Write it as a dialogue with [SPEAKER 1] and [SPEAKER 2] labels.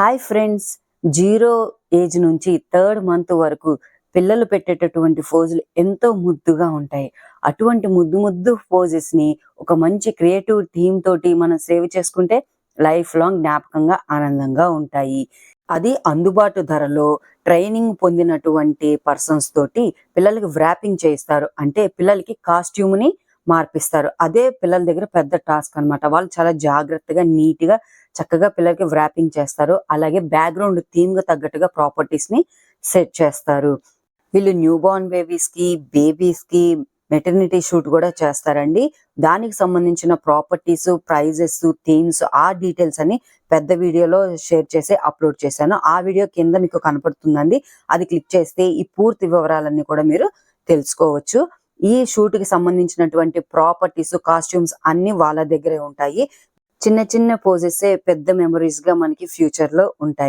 [SPEAKER 1] Hi friends, 0 age నుంచి 3rd month వరకు పిల్లలు పెట్టేటటువంటి పోజులు ఎంతో ముద్దుగా ఉంటాయి. అటువంటి ముద్దు ముద్దు పోజెస్ ని ఒక మంచి క్రియేటివ్ థీమ్ తోటి మనం సేవ్ చేసుకుంటే లైఫ్ లాంగ్ జ్ఞాపకంగా ఆనందంగా ఉంటాయి. అది అందుబాటు ధరలో ట్రైనింగ్ పొందినటువంటి పర్సన్స్ తోటి పిల్లలకి వ్రాపింగ్ చేయిస్తారు. అంటే పిల్లలకి కాస్ట్యూమ్ ని మార్పిస్తారు. అదే పిల్లల దగ్గర పెద్ద టాస్క్ అన్నమాట. వాళ్ళు చాలా జాగ్రత్తగా నీట్గా చక్కగా పిల్లలకి వ్రాపింగ్ చేస్తారు. అలాగే బ్యాక్గ్రౌండ్ థీమ్ గా తగ్గట్టుగా ప్రాపర్టీస్ ని సెట్ చేస్తారు. వీళ్ళు న్యూ బార్న్ బేబీస్ కి మెటర్నిటీ షూట్ కూడా చేస్తారండి. దానికి సంబంధించిన ప్రాపర్టీస్, ప్రైజెస్, థీమ్స్, ఆ డీటెయిల్స్ అని పెద్ద వీడియోలో షేర్ చేసి అప్లోడ్ చేశాను. ఆ వీడియో కింద మీకు కనపడుతుందండి. అది క్లిక్ చేస్తే ఈ పూర్తి వివరాలన్నీ కూడా మీరు తెలుసుకోవచ్చు. ఈ షూట్ కి సంబంధించినటువంటి ప్రాపర్టీస్, కాస్ట్యూమ్స్ అన్ని వాళ్ళ దగ్గరే ఉంటాయి. చిన్న చిన్న పోజెస్ పెద్ద మెమరీస్ గా మనకి ఫ్యూచర్ లో ఉంటాయి.